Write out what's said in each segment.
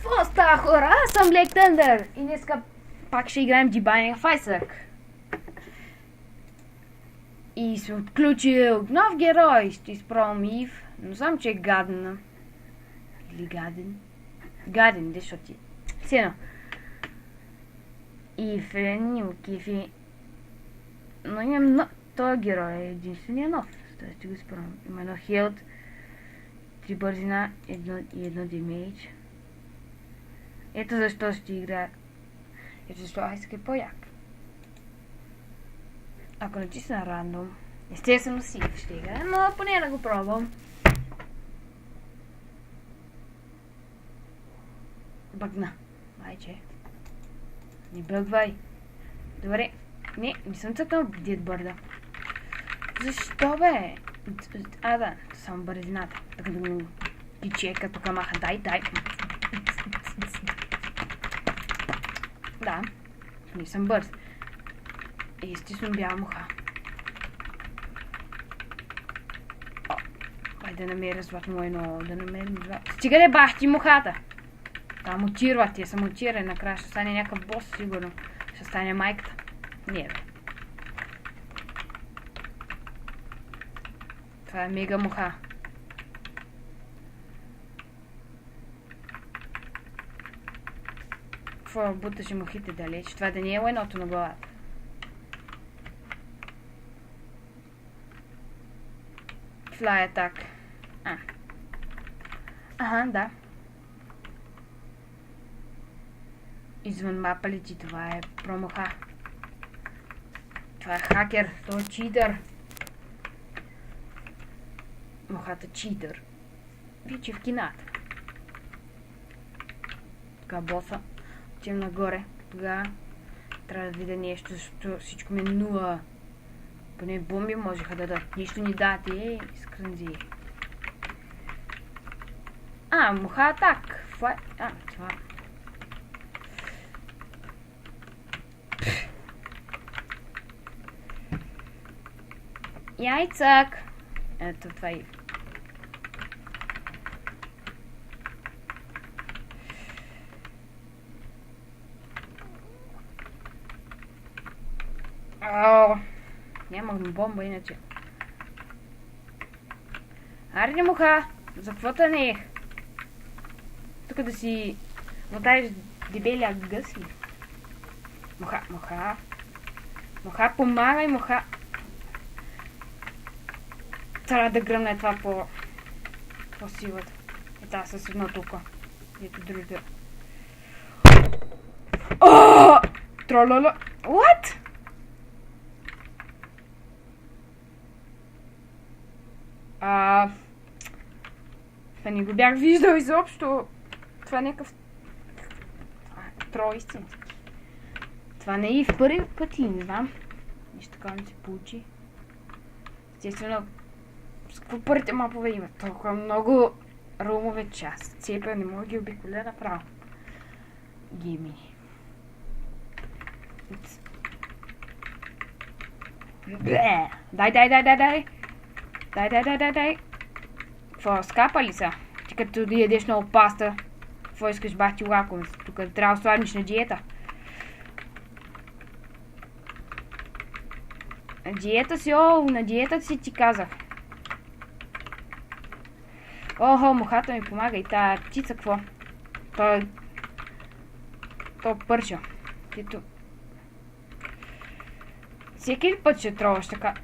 Какво става, хора? Аз съм Black Thunder и днеска пак ще играем Binding of Isaac. И се отключил нов герой. Ще изпробвам Ив, но знам, че е гадна. Или гаден? Гаден, защото ти. Сено. Ив е Нилкифи. Но имам този герой е единствения нов. Сега ще го изпробвам. Има едно хилд, 3 бързина и едно демейдж. Ето защо ще играя. Ето защо Isaac е по-як. Ако натисна рандом, естествено си ще играя, но поне да го пробвам. Бъгна. Майче. Не бъгвай. Добре. Не съм цъкнал Дедбърда. Защо бе? Да, само бързината. Така да го пиче, като камаха. Дай. Да, не съм бърз. Естествено бяла муха. Айде да намеря златно едно, да намерим златно. Стига да бахти мухата! Та мутирва, тия са мутирани, накрая ще стане някакъв бос сигурно. Ще стане майката. Не бе. Това е мега муха. Какво буташе мухите далеч? Това да не е лайното на главата. Fly attack. Да. Извън мапа лети, това е промуха. Това е хакер, той е читър. Мухата читър. Вече в кината. Така боса. Отивам нагоре. Тогава трябва да видя нещо, защото всичко ми е нула. Поне бомби можеха да дадат. Нищо ни дадат. Скрънзи. Муха атак. Това. Яйцак. Ето това е. Нямах бомба иначе. Арде муха, за каквото не ех. Тук да си мотаеш дебелия гъс ли? Муха. Муха, помагай, муха. Трябва да гръмне това по силата. Ета с едно тук. Ето другите. Тролола. What? Това не го бях виждал изобщо. Това е някакъв... трол истински. Това не е и в първи пъти, не знам. Нищо такова не се получи. Естествено, с какво първите мапове има? Толкова много румове, че аз цепя не мога ги обиколя направо. Геймини. Дай. Дай. Какво, скапа ли са? Ти като да ядеш много паста, какво искаш бахти лаком? Тук трябва да сладниш на диета. На диета си ти казах. Мухата ми помага и тая птица какво? Той пърша. Ето. Всеки път ще троваш така.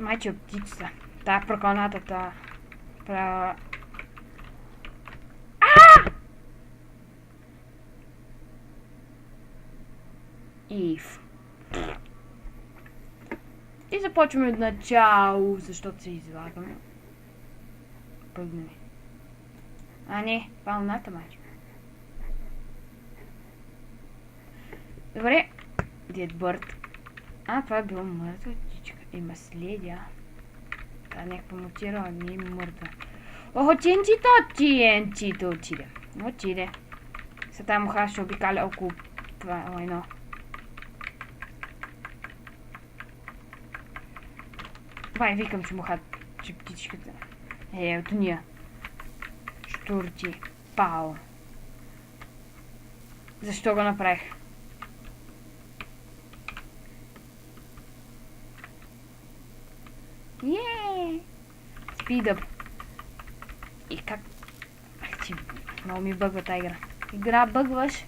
Майче птицата. Тая прокълната, Ив. И започваме от начало, защото се излагаме. Пъгнем. Не, това е луната, майче. Добре. Дедбърд. Това е било мъртва птичка. Има следя. Това някаква мутирала, не е мъртва. TNT-то отиде. Отиде. Сега тази муха ще обикаля около това едно. Викам, че муха, че птичката. Ето ния. Штурти. Пао. Защо го направих? Спидъп. И как? Ах ти, много ми бъгва тази игра. Игра бъгваш.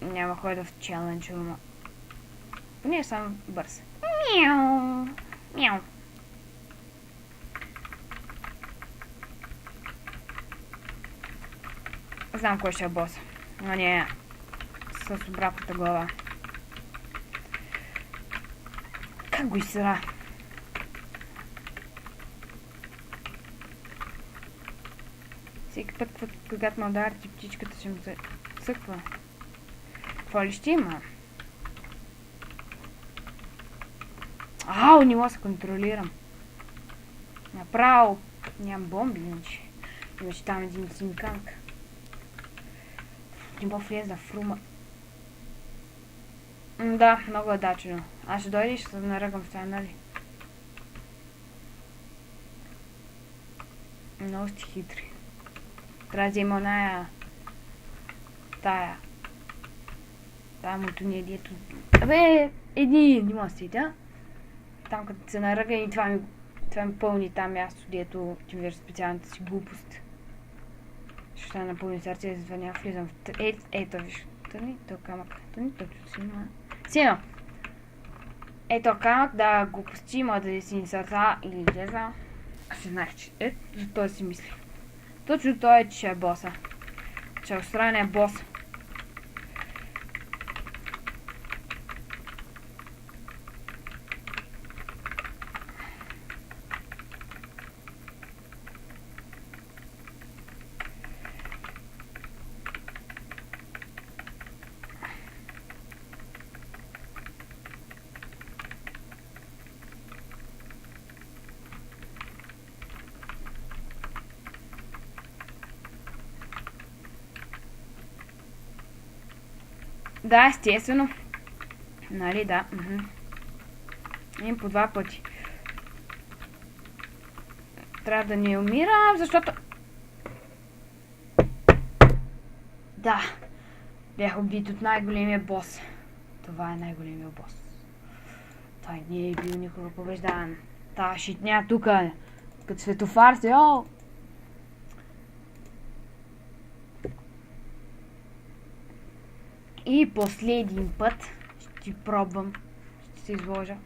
Няма хода в челендж, но... Поне съм бърз. Мяу. Мяу. Знам кой ще е бос. Но не с обратната глава. Как го изсера? Всеки път, когато ме ударите, птичката ще ме цъква. Какво ли ще има? Ау, не мога да се контролирам. Направо нямам бомби, иначе. Имаше там един синканк. Не мога влеза в рума. Да, много е дачено. Аз ще дойда и ще се наръгам в тая, нали? Много сте хитри. Трябва да има оная... Тая мотония, дето... Абе, не мога да си, да? Там като се наръга и това ми пълни там място, дето ти ми вижда специалната си глупост. Ще напълни сърце и затова няма влизам в... Ето, виж. То камък. То не точно си има. Сино! Ето камък, да глупости, има да си сърца или леза. Аз не знаех, че... за това си мислих. Точно той е, че е боса. Че Австралия е бос. Да, естествено. Нали, да. Им по 2 пъти. Трябва да не умирам, защото... Да. Бях убит от най-големия бос. Това е най-големия бос. Той не е бил никога побеждан. Та шитня тука. Като светофар се, о! И последен път ще пробвам. Ще се изложа.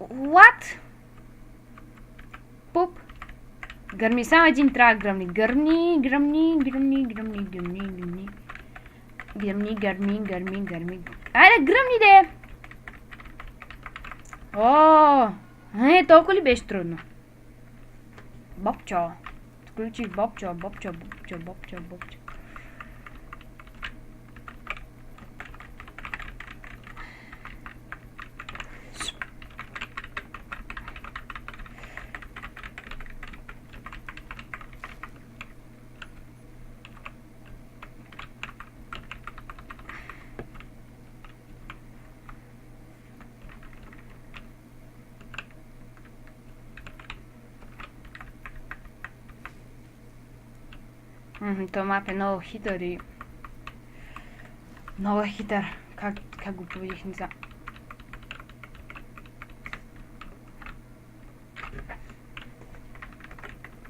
What? Пуп. Гърми, само един трябва да гръмни. Гърми. Айде, гръмни де! О, толкова ли беше трудно? Бобчо. Включих бобчо. Това мап е много хитър и... Много е хитър. Как го победих, не знам.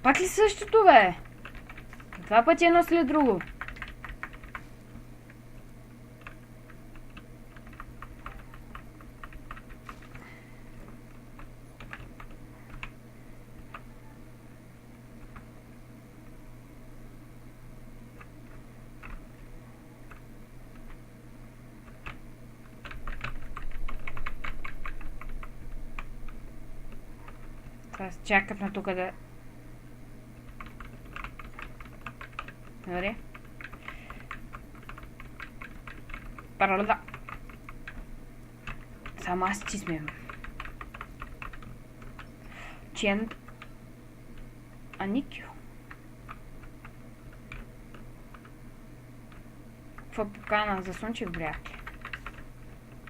Пак ли същото, бе? 2 пъти едно след друго. Аз чакам на тук да... Добре. Паролда. Само аз ти смеем. Чен... Аникю. Каква покана за слънчев бряг?